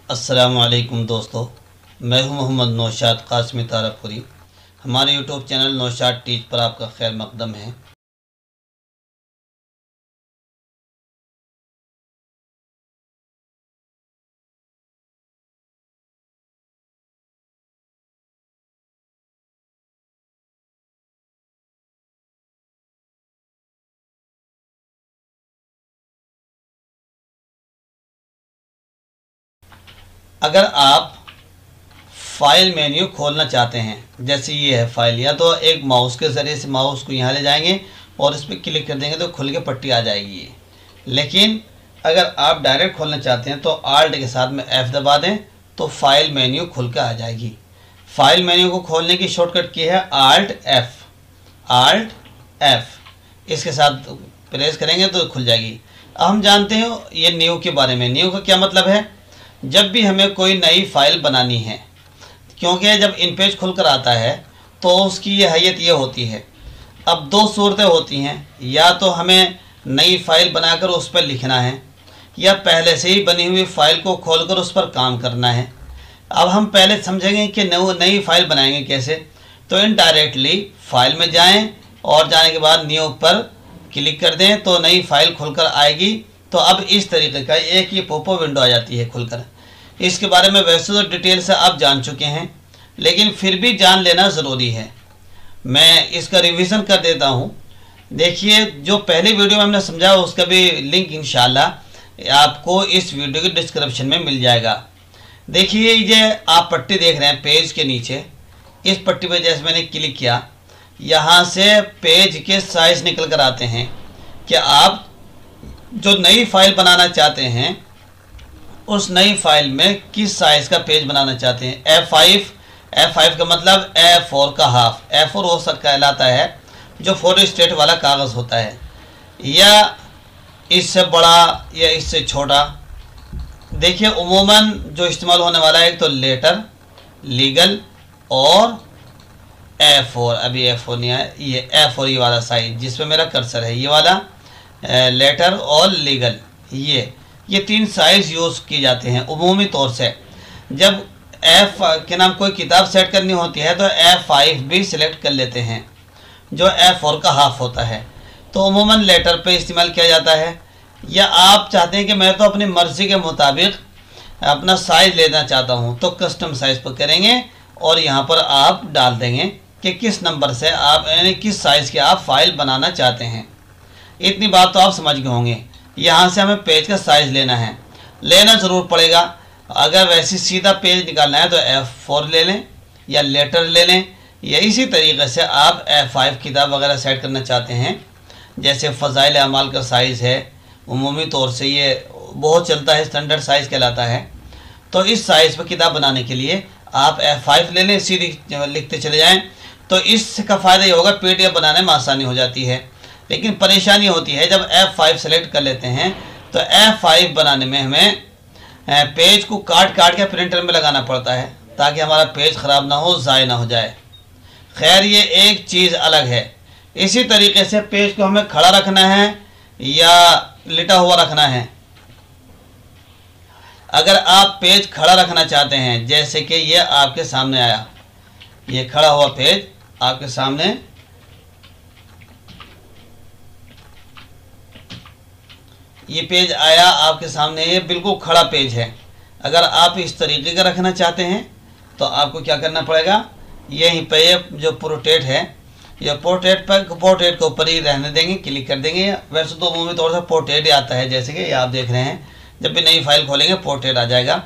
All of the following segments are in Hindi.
अस्सलामुअलैकुम दोस्तों, मैं हूं मोहम्मद नौशाद कासमी तारापुरी। हमारे यूट्यूब चैनल नौशाद टीच पर आपका खैर मकदम है। अगर आप फाइल मेन्यू खोलना चाहते हैं, जैसे ये है फाइल, या तो एक माउस के ज़रिए से माउस को यहाँ ले जाएंगे और इस पर क्लिक कर देंगे तो खुल के पट्टी आ जाएगी ये। लेकिन अगर आप डायरेक्ट खोलना चाहते हैं तो आल्ट के साथ में F दबा दें तो फाइल मेन्यू खुल कर आ जाएगी। फाइल मेन्यू को खोलने की शॉर्टकट की है आल्ट F। इसके साथ प्रेस करेंगे तो खुल जाएगी। अब हम जानते हैं ये न्यू के बारे में। न्यू का क्या मतलब है? जब भी हमें कोई नई फाइल बनानी है, क्योंकि जब इन पेज खुलकर आता है तो उसकी ये हैयत ये होती है। अब दो सूरतें होती हैं, या तो हमें नई फाइल बनाकर उस पर लिखना है, या पहले से ही बनी हुई फाइल को खोलकर उस पर काम करना है। अब हम पहले समझेंगे कि नई फाइल बनाएंगे कैसे। तो इनडायरेक्टली फाइल में जाएं और जाने के बाद न्यू पर क्लिक कर दें तो नई फाइल खुलकर आएगी। तो अब इस तरीके का एक ही पॉपअप विंडो आ जाती है खुलकर। इसके बारे में वैसे तो डिटेल से आप जान चुके हैं, लेकिन फिर भी जान लेना ज़रूरी है। मैं इसका रिवीजन कर देता हूँ। देखिए, जो पहली वीडियो में हमने समझा उसका भी लिंक इंशाल्लाह आपको इस वीडियो के डिस्क्रिप्शन में मिल जाएगा। देखिए, ये आप पट्टी देख रहे हैं पेज के नीचे, इस पट्टी पर जैसे मैंने क्लिक किया, यहाँ से पेज के साइज़ निकल कर आते हैं कि आप जो नई फाइल बनाना चाहते हैं उस नई फाइल में किस साइज़ का पेज बनाना चाहते हैं। F5 का मतलब A4 का हाफ। A4 वो सर कहलाता है जो 4 स्टेट वाला कागज़ होता है, या इससे बड़ा या इससे छोटा। देखिए, उमूमन जो इस्तेमाल होने वाला है एक तो लेटर, लीगल और A4। अभी A4 नहीं है, ये A4 ये वाला साइज जिसमें मेरा कर्सर है, ये वाला लेटर और लीगल, ये तीन साइज़ यूज़ किए जाते हैं उमूमी तौर से। जब F के नाम कोई किताब सेट करनी होती है तो F5 भी सिलेक्ट कर लेते हैं जो A4 का हाफ होता है। तो उमूमन लेटर पे इस्तेमाल किया जाता है। या आप चाहते हैं कि मैं तो अपनी मर्ज़ी के मुताबिक अपना साइज़ लेना चाहता हूँ तो कस्टम साइज़ पर करेंगे और यहाँ पर आप डाल देंगे कि किस नंबर से आप, यानी किस साइज़ की आप फाइल बनाना चाहते हैं। इतनी बात तो आप समझ गए होंगे। यहाँ से हमें पेज का साइज़ लेना ज़रूर पड़ेगा। अगर वैसे सीधा पेज निकालना है तो F4 ले लें या लेटर ले लें, या इसी तरीके से आप F5 किताब वगैरह सेट करना चाहते हैं। जैसे फ़ज़ाइल अमाल का साइज़ है, उमूमी तौर से ये बहुत चलता है, स्टैंडर्ड साइज़ कहलाता है। तो इस साइज़ पर किताब बनाने के लिए आप F5 ले लें, सीधी लिखते चले जाएँ। तो इसका फ़ायदा ये होगा PDF बनाने में आसानी हो जाती है। लेकिन परेशानी होती है जब F5 सेलेक्ट कर लेते हैं तो F5 बनाने में हमें पेज को काट के प्रिंटर में लगाना पड़ता है ताकि हमारा पेज ख़राब ना हो, ज़ाय ना हो जाए। खैर, ये एक चीज़ अलग है। इसी तरीके से पेज को हमें खड़ा रखना है या लिटा हुआ रखना है। अगर आप पेज खड़ा रखना चाहते हैं, जैसे कि ये आपके सामने आया, ये खड़ा हुआ पेज आपके सामने, ये पेज आया आपके सामने, ये बिल्कुल खड़ा पेज है। अगर आप इस तरीके का रखना चाहते हैं तो आपको क्या करना पड़ेगा, यहीं पे ये जो पोर्ट्रेट है, ये पोर्ट्रेट के ऊपर ही रहने देंगे, क्लिक कर देंगे। वैसे तो उमूमी तौर से पोर्ट्रेट ही आता है, जैसे कि ये आप देख रहे हैं, जब भी नई फाइल खोलेंगे पोर्ट्रेट आ जाएगा,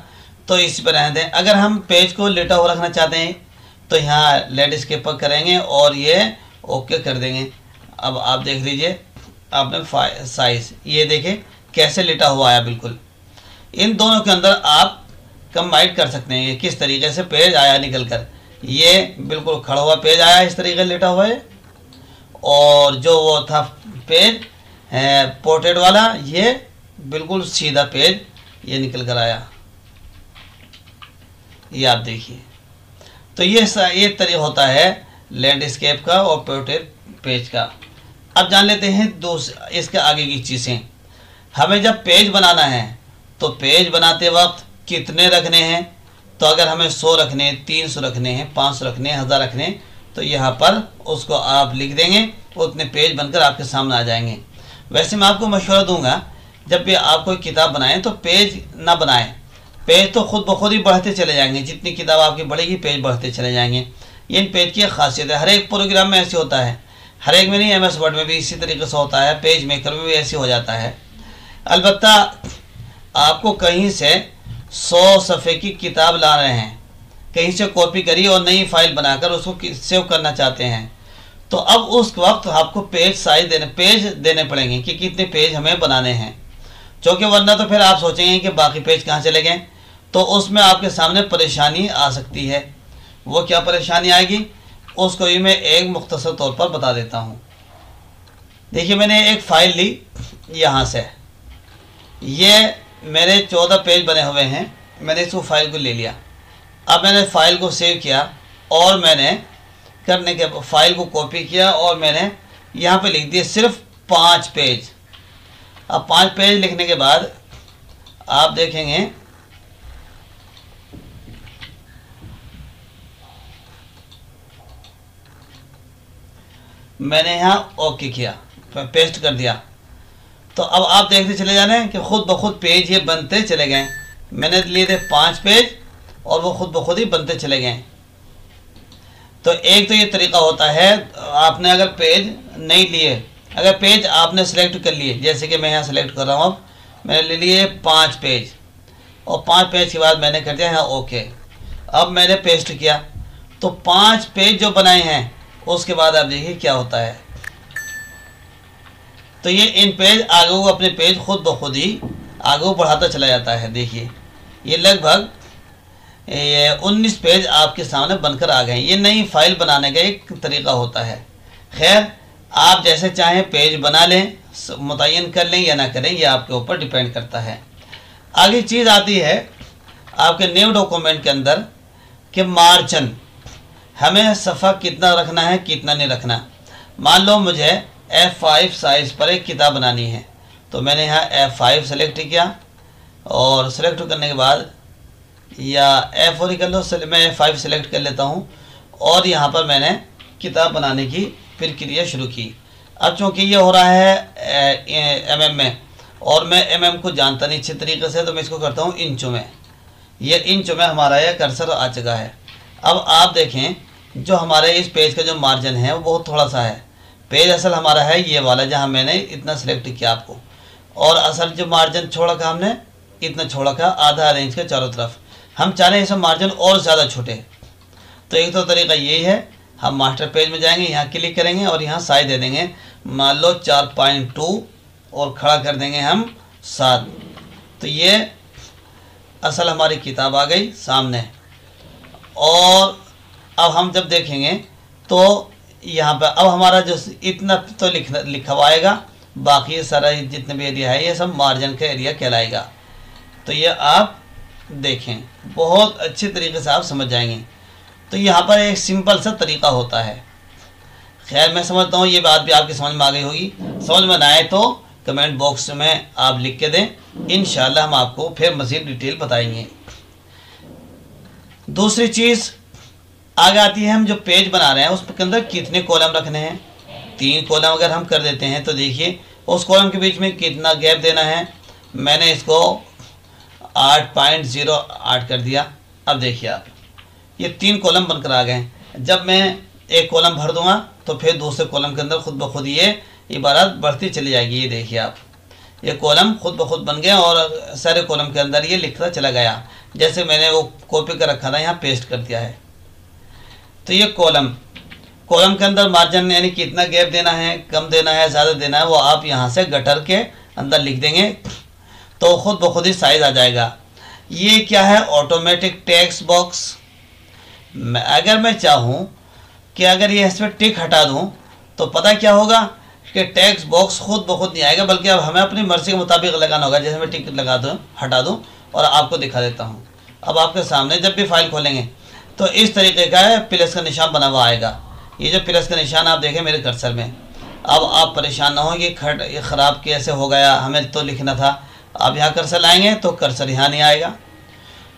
तो इसी पर रहने दें। अगर हम पेज को लेटा हुआ रखना चाहते हैं तो यहाँ लैंडस्केप पर करेंगे और ये ओके कर देंगे। अब आप देख लीजिए आपने साइज़, ये देखें कैसे लेटा हुआ आया बिल्कुल। इन दोनों के अंदर आप कंबाइन कर सकते हैं किस तरीके से पेज आया निकल कर। ये बिल्कुल खड़ा हुआ पेज आया इस तरीके से लेटा हुआ है, और जो वो था पेज पोर्ट्रेट वाला, ये बिल्कुल सीधा पेज ये निकल कर आया, ये आप देखिए। तो ये तरीका होता है लैंडस्केप का और पोर्ट्रेट पेज का। अब जान लेते हैं इसके आगे की चीज़ें। हमें जब पेज बनाना है तो पेज बनाते वक्त कितने रखने हैं, तो अगर हमें 100 रखने हैं, 300 रखने हैं, 500 रखने हैं, 1000 रखने हैं, तो यहाँ पर उसको आप लिख देंगे, उतने पेज बनकर आपके सामने आ जाएंगे। वैसे मैं आपको मशवरा दूंगा, जब भी आप कोई किताब बनाएं तो पेज ना बनाएं, पेज तो खुद ब खुद ही बढ़ते चले जाएंगे, जितनी किताब आपकी बढ़ेगी पेज बढ़ते चले जाएंगे। ये इन पेज की एक खासियत है, हर एक प्रोग्राम में ऐसे होता है, हर एक में नहीं, MS वर्ड में भी इसी तरीके से होता है, पेज मेकर में भी ऐसे हो जाता है। अलबत्ता आपको कहीं से 100 सफ़े की किताब ला रहे हैं, कहीं से कॉपी करिए और नई फाइल बनाकर उसको सेव करना चाहते हैं, तो अब उस वक्त आपको पेज देने पड़ेंगे कि कितने पेज हमें बनाने हैं, क्योंकि वरना तो फिर आप सोचेंगे कि बाकी पेज कहाँ चले गए, तो उसमें आपके सामने परेशानी आ सकती है। वो क्या परेशानी आएगी उसको भी मैं एक मुख्तसर तौर पर बता देता हूँ। देखिए, मैंने एक फ़ाइल ली यहाँ से, ये मेरे 14 पेज बने हुए हैं, मैंने इस फाइल को ले लिया। अब मैंने फ़ाइल को सेव किया और मैंने करने के फ़ाइल को कॉपी किया और मैंने यहाँ पे लिख दिए सिर्फ 5 पेज। अब 5 पेज लिखने के बाद आप देखेंगे मैंने यहाँ ओके किया, पेस्ट कर दिया, तो अब आप देखते चले जाने कि खुद ब खुद पेज ये बनते चले गए। मैंने लिए थे 5 पेज और वो खुद ब खुद ही बनते चले गए। तो एक तो ये तरीका होता है, आपने अगर पेज नहीं लिए, अगर पेज आपने सेलेक्ट कर लिए, जैसे कि मैं यहाँ सेलेक्ट कर रहा हूँ, अब मैंने ले लिए 5 पेज और 5 पेज के बाद मैंने कर दिया यहाँ ओके। अब मैंने पेस्ट किया तो 5 पेज जो बनाए हैं उसके बाद आप देखिए क्या होता है, तो ये इन पेज आगे अपने पेज खुद ब खुद ही आगे बढ़ाता चला जाता है। देखिए ये लगभग 19 पेज आपके सामने बनकर आ गए। ये नई फाइल बनाने का एक तरीका होता है। खैर, आप जैसे चाहें पेज बना लें, मुतय्यन कर लें या ना करें, ये आपके ऊपर डिपेंड करता है। आगे चीज़ आती है आपके न्यू डॉक्यूमेंट के अंदर कि मार्जिन, हमें सफ़ा कितना रखना है कितना नहीं रखना। मान लो मुझे F5 साइज़ पर एक किताब बनानी है, तो मैंने यहाँ F5 सेलेक्ट किया और सेलेक्ट करने के बाद या F4 ही कर लो, मैं F5 सेलेक्ट कर लेता हूँ और यहाँ पर मैंने किताब बनाने की प्रक्रिया शुरू की। अब चूँकि ये हो रहा है mm में और मैं mm को जानता नहीं अच्छे तरीके से, तो मैं इसको करता हूँ इंचों में। ये इंचों में हमारा यह कर्सर आ चुका है। अब आप देखें जो हमारे इस पेज का जो मार्जिन है वो बहुत थोड़ा सा है। पेज असल हमारा है ये वाला जहाँ मैंने इतना सेलेक्ट किया आपको, और असल जो मार्जिन छोड़ा का हमने इतना छोड़ा का आधा इंच के चारों तरफ। हम चाह रहे हैं इसमें मार्जिन और ज़्यादा छोटे, तो एक तो तरीका यही है, हम मास्टर पेज में जाएंगे, यहाँ क्लिक करेंगे और यहाँ साइज दे देंगे, मान लो 4.2 और खड़ा कर देंगे हम 7। तो ये असल हमारी किताब आ गई सामने। और अब हम जब देखेंगे तो यहाँ पर अब हमारा जो इतना तो लिखा हुआ आएगा, बाकी सारा जितने भी एरिया है ये सब मार्जिन का एरिया कहलाएगा। तो ये आप देखें, बहुत अच्छे तरीके से आप समझ जाएंगे। तो यहाँ पर एक सिंपल सा तरीका होता है। खैर, मैं समझता हूँ ये बात भी आपकी समझ में आ गई होगी। समझ में ना आए तो कमेंट बॉक्स में आप लिख के दें, इंशाल्लाह हम आपको फिर मज़ीद डिटेल बताएंगे। दूसरी चीज़ आगे आती है, हम जो पेज बना रहे हैं उसके अंदर कितने कॉलम रखने हैं। 3 कॉलम अगर हम कर देते हैं तो देखिए उस कॉलम के बीच में कितना गैप देना है। मैंने इसको 8.08 कर दिया। अब देखिए आप, ये 3 कॉलम बनकर आ गए। जब मैं एक कॉलम भर दूंगा तो फिर दूसरे कॉलम के अंदर खुद ब खुद ये इबारत बढ़ती चली जाएगी। ये देखिए आप, ये कॉलम खुद ब खुद बन गए और सारे कॉलम के अंदर ये लिखता चला गया। जैसे मैंने वो कॉपी कर रखा था यहाँ पेस्ट कर दिया है। तो ये कॉलम के अंदर मार्जिन यानी कितना गैप देना है, कम देना है, ज़्यादा देना है, वो आप यहाँ से गटर के अंदर लिख देंगे तो खुद ब खुद ही साइज आ जाएगा। ये क्या है, ऑटोमेटिक टेक्स्ट बॉक्स। अगर मैं चाहूँ कि अगर ये इस पर टिक हटा दूँ तो पता क्या होगा कि टेक्स्ट बॉक्स खुद ब खुद नहीं आएगा, बल्कि अब हमें अपनी मर्जी के मुताबिक लगाना होगा। जैसे मैं टिक लगा दूँ, हटा दूँ और आपको दिखा देता हूँ। अब आपके सामने जब भी फाइल खोलेंगे तो इस तरीके का है, प्लस का निशान बना हुआ आएगा। ये जो प्लस का निशान आप देखें मेरे कर्सर में। अब आप परेशान ना हो कि ये ख़राब कैसे हो गया, हमें तो लिखना था। आप यहाँ कर्सर लाएंगे तो कर्सर यहाँ नहीं आएगा।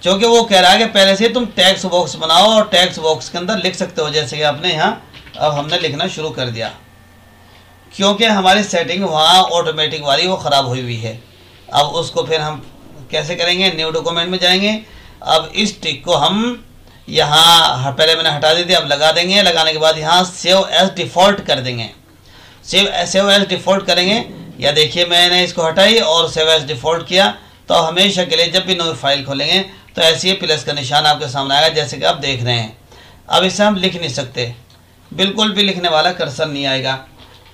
क्योंकि वो कह रहा है कि पहले से तुम टेक्स्ट बॉक्स बनाओ और टेक्स्ट बॉक्स के अंदर लिख सकते हो, जैसे कि आपने यहाँ अब हमने लिखना शुरू कर दिया, क्योंकि हमारी सेटिंग वहाँ ऑटोमेटिक वाली वो ख़राब हुई हुई है। अब उसको फिर हम कैसे करेंगे, न्यू डॉक्यूमेंट में जाएंगे। अब इस टिक को हम यहाँ पहले मैंने हटा दी थी, अब लगा देंगे। लगाने के बाद यहाँ सेव एज डिफ़ॉल्ट कर देंगे। सेव एज डिफ़ॉल्ट करेंगे, या देखिए मैंने इसको हटाई और सेव एज डिफ़ॉल्ट किया, तो हमेशा के लिए जब भी नई फाइल खोलेंगे तो ऐसे ही प्लस का निशान आपके सामने आएगा, जैसे कि आप देख रहे हैं। अब इसे हम लिख नहीं सकते, बिल्कुल भी लिखने वाला कर्सर नहीं आएगा।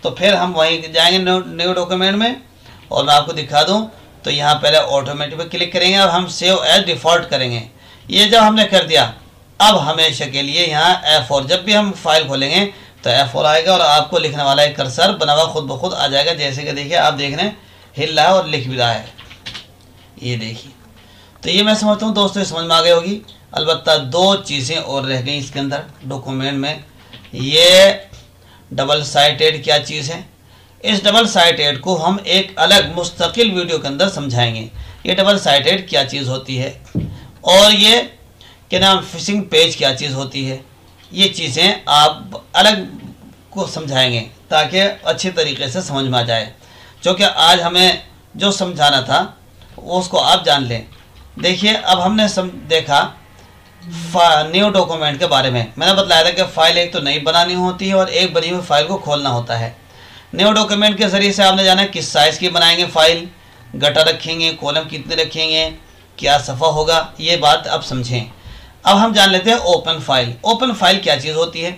तो फिर हम वहीं जाएंगे न्यू डॉक्यूमेंट में, और मैं आपको दिखा दूं तो यहाँ पहले ऑटोमेटिक पे क्लिक करेंगे और हम सेव एज डिफ़ॉल्ट करेंगे। ये जब हमने कर दिया, अब हमेशा के लिए यहाँ F4, जब भी हम फाइल खोलेंगे तो F4 आएगा और आपको लिखने वाला एक कर्सर बना हुआ खुद ब खुद आ जाएगा, जैसे कि देखिए आप देख रहे हैं हिल रहा है और लिख भी रहा है, ये देखिए। तो ये मैं समझता हूँ दोस्तों समझ में आ गई होगी। अलबत्ता दो चीज़ें और रह गई इसके अंदर डॉक्यूमेंट में। ये डबल साइटेड क्या चीज़ है, इस डबल साइटेड को हम एक अलग मुस्तकिल वीडियो के अंदर समझाएंगे। ये डबल साइटेड क्या चीज़ होती है और ये क्या नाम फिशिंग पेज क्या चीज़ होती है, ये चीज़ें आप अलग को समझाएंगे ताकि अच्छी तरीके से समझ में आ जाए। क्योंकि आज हमें जो समझाना था उसको आप जान लें। देखिए अब हमने देखा न्यू डॉक्यूमेंट के बारे में। मैंने बताया था कि फ़ाइल एक तो नई बनानी होती है और एक बनी हुई फाइल को खोलना होता है। न्यू डॉक्यूमेंट के ज़रिए से आपने जाना किस साइज़ की बनाएंगे फ़ाइल, गटर रखेंगे, कॉलम कितने रखेंगे, क्या सफ़ा होगा, ये बात अब समझें। अब हम जान लेते हैं ओपन फाइल। ओपन फाइल क्या चीज़ होती है,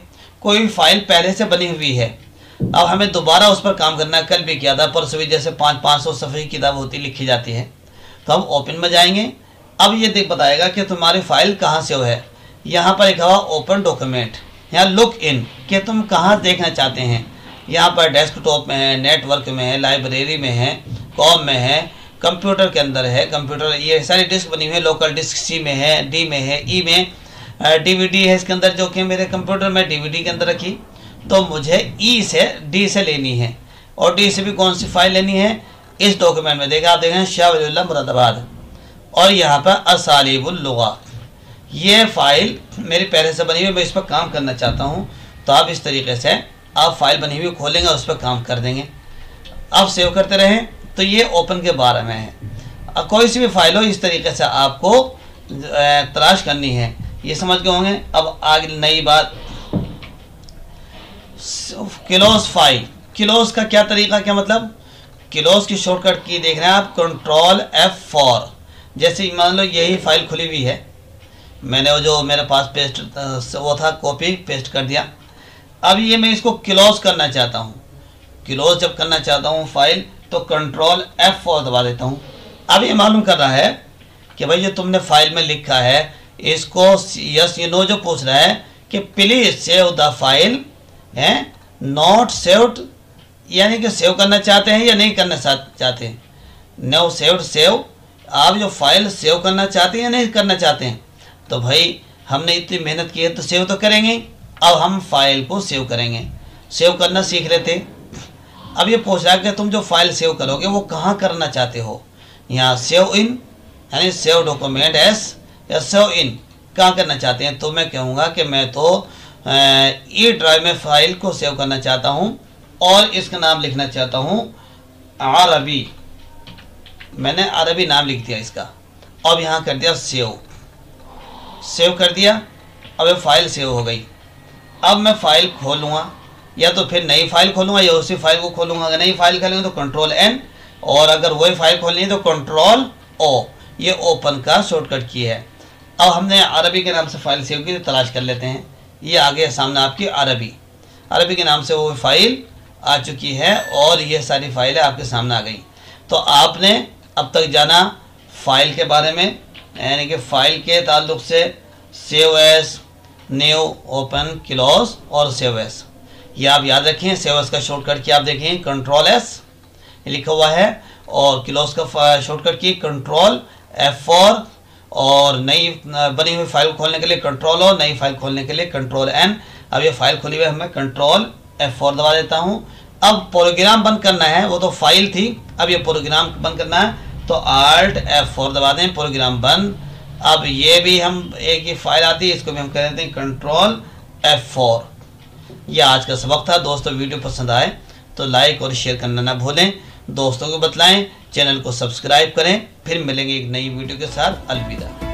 कोई फाइल पहले से बनी हुई है, अब हमें दोबारा उस पर काम करना है। कल भी किया था, परसों भी, जैसे 500 सफ़े की किताब होती लिखी जाती है, तो हम ओपन में जाएंगे। अब ये बताएगा कि तुम्हारी फाइल कहाँ से है। यहाँ पर लिखा हुआ ओपन डॉक्यूमेंट, यहाँ लुक इन कि तुम कहाँ देखना चाहते हैं। यहाँ पर डेस्कटॉप में है, नेटवर्क में है, लाइब्रेरी में है, कॉम में है, कंप्यूटर के अंदर है। कंप्यूटर ये सारी डिस्क बनी हुई है, लोकल डिस्क सी में है, डी में है, ई में डीवीडी है इसके अंदर, जो कि मेरे कंप्यूटर में डीवीडी के अंदर रखी, तो मुझे ई से डी से लेनी है। और डी से भी कौन सी फाइल लेनी है, इस डॉक्यूमेंट में देखा आप देखें शाह वलीउल्लाह मुरादाबाद, और यहाँ पर असालिबुल लुगा, ये फाइल मेरी पहले से बनी हुई, मैं इस पर काम करना चाहता हूँ। तो आप इस तरीके से आप फाइल बनी हुई खोलेंगे, उस पर काम कर देंगे। अब सेव करते रहें। तो ये ओपन के बारे में है। अब कोई सी भी फाइल हो इस तरीके से आपको तलाश करनी है, ये समझ गए होंगे। अब आगे नई बात, क्लोज फाइल। क्लोज का क्या तरीका, क्या मतलब, क्लोज की शॉर्टकट की देख रहे हैं आप, कंट्रोल F4। जैसे मान लो यही फाइल खुली हुई है, मैंने वो जो मेरे पास पेस्ट वो था कॉपी पेस्ट कर दिया। अब ये मैं इसको क्लोज करना चाहता हूँ। क्लोज जब करना चाहता हूँ फाइल, तो कंट्रोल F4 दबा देता हूँ। अब ये मालूम कर रहा है कि भाई जो तुमने फाइल में लिखा है इसको यस या नो जो पूछ रहा है कि प्लीज सेव द फाइल है, नॉट सेव्ड, यानी कि सेव करना चाहते हैं या नहीं करना चाहते हैं। नो सेव्ड, सेव, आप जो फाइल सेव करना चाहते हैं या नहीं करना चाहते हैं। तो भाई हमने इतनी मेहनत की है तो सेव तो करेंगे। अब हम फाइल को सेव करेंगे, सेव करना सीख रहे थे। अब ये पूछ रहा है कि तुम जो फाइल सेव करोगे वो कहाँ करना चाहते हो। यहाँ सेव इन यानी सेव डॉक्यूमेंट एस या सेव इन कहाँ करना चाहते हैं। तो मैं कहूँगा कि मैं तो ई ड्राइव में फाइल को सेव करना चाहता हूँ और इसका नाम लिखना चाहता हूँ अरबी। मैंने अरबी नाम लिख दिया इसका। अब यहाँ कर दिया सेव, सेव कर दिया। अब ये फाइल सेव हो गई। अब मैं फाइल खोलूँगा, या तो फिर नई फाइल खोलूँगा या उसी फाइल को खोलूँगा। अगर नई फाइल खोलेंगे तो कंट्रोल N, और अगर वही फाइल खोलनी है तो कंट्रोल O। ये ओपन का शॉर्टकट की है। अब हमने अरबी के नाम से फाइल सेव की, तो तलाश कर लेते हैं। ये आगे सामने आपकी अरबी, अरबी के नाम से वो फाइल आ चुकी है और ये सारी फाइलें आपके सामने आ गई। तो आपने अब तक जाना फाइल के बारे में, यानी कि फ़ाइल के ताल्लुक़ से save S, new, open, close और सेव एस। ये आप याद रखें। सेव एस का शॉर्टकट की आप देखें कंट्रोल S लिखा हुआ है, और क्लोज का शॉर्टकट की कंट्रोल F4, और नई बनी हुई फाइल खोलने के लिए कंट्रोल O, नई फाइल खोलने के लिए कंट्रोल N। अब ये फाइल खुली हुई है, मैं कंट्रोल F4 दबा देता हूँ। अब प्रोग्राम बंद करना है, वो तो फाइल थी, अब ये प्रोग्राम बंद करना है तो Alt F4 दबा दें, प्रोग्राम बंद। अब ये भी हम एक ही फाइल आती है, इसको भी हम कर देते हैं कंट्रोल F4। यह आज का सबक था दोस्तों। वीडियो पसंद आए तो लाइक और शेयर करना ना भूलें, दोस्तों को बतलाएं, चैनल को सब्सक्राइब करें। फिर मिलेंगे एक नई वीडियो के साथ। अलविदा।